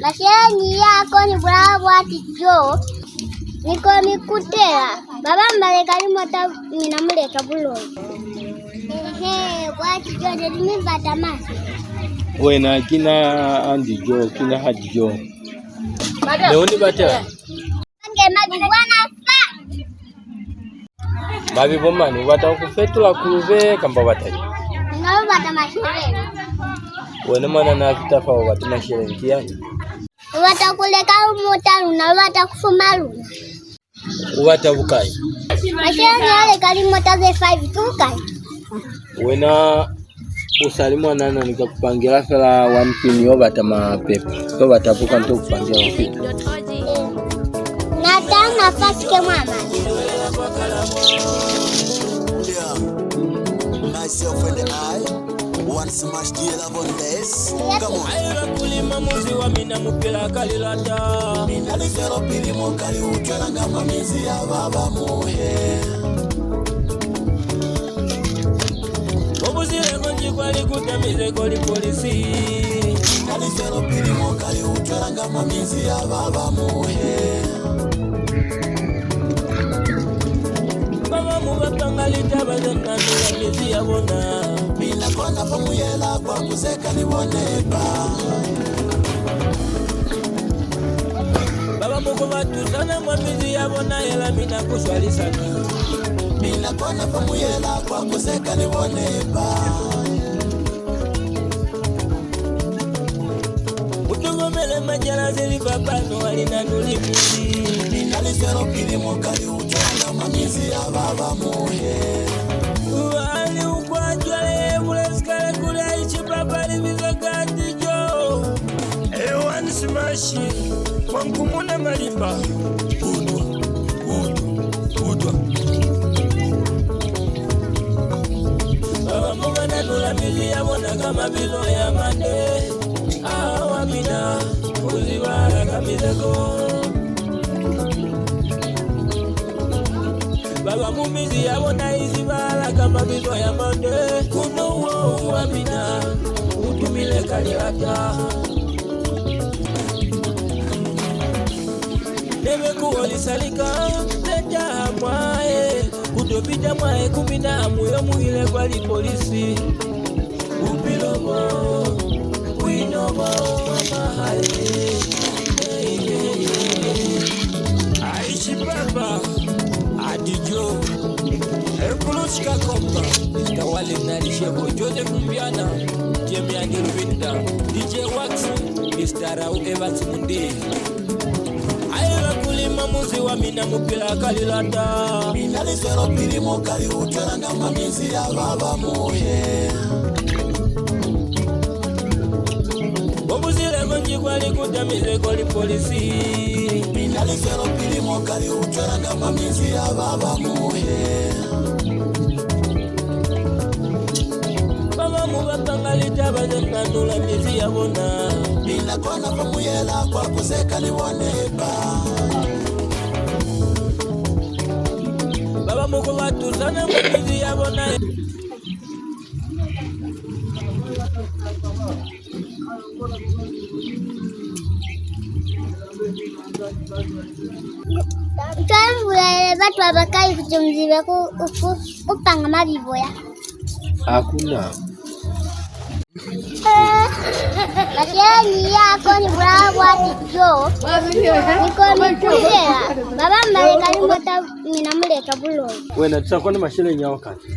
Mashenyi yako ni bravo atijo. Niko mikutela. Baba mbaleka limota minamuleka bulo. Wati jo de mivata masi. Wena kina Andi Jo, kina Hadi Jo. Leoni bata. Babi bomani wata kufetula kuve kamba bataji. Ngalo bata mashireni. Wena mana na kutafa wata mashireni kiani. Wata kuleka umotanu na wata kufumalu. Wata bukai. Mashireni yale kalimota ze 5 tukai. Wena usalimu nana nikakupangira fela 1 pin yo bata mapepe. So bata puka nto kupangira mfiti. Natanga fasike mama. Myself and I one smash deal on this. Come on. Aira kulima muzi wa mina mupila kalilata. Mina lizero pili mokali uchelanga mamizi ya baba muhe. Obuzile konji kwa likutamize koli polisi. Mina lizero pili mokali uchelanga mamizi ya baba muhe. Baba mubapanga litabaze nandula mizi ya bona. Mina kona famuyela kwa kuzeka ni boneba. Baba muko batu sana mwa mizi ya bona yela mina kushwali sana. Mina kona famuyela kwa kuzeka ni boneba. Utugomele majala zili babano walina nulimizi. Mina lizero pili mokali uchelanga mamizi ya baba muhe. Wali ukwajwale muleskale kule ichipapa limizogati jo. Ewan smashi wankumuna malimba. Udwa Baba mugana nula mizi ya bona kama bizo ya mande. Awa mina uziwara kamizeko. Baba mumizi ya bona izibala kama bizo ya mande. Kuno uo amina utumile kalilata. Nebe kuholi salika teja mwae. Kutopita mwae kumina muyo muhile kwa li polisi. Upilobo uinobo mahale. Aishi baba Adijo Erkuluchka komba Tawale nalishebo Joseph Mbiana Jemi Anirvinda DJ Wax Mr. Rau Evans Mundi Aira kulima muzi wa mina mupila kalilata. Mina lizero pili mokali uchelanga mamizi ya baba muhe. Obuzile konji kwa likutamize koli polisi. Mina lizero pili mokali uchelanga mamizi ya baba muhe. Baba mubapanga litabaze nandula mizi ya bona. Mina kona famuyela kwa kuzeka ni boneba. Baba muko batu sana mizi ya bona. Mchana batu abakai kuchumziwe kupanga mabiboya. Hakuna. Mashenyi yako ni bravo atijo. Niko mikutela. Baba mbaleka limota minamuleka bulo. Wena tutakona mashele nyawa kati.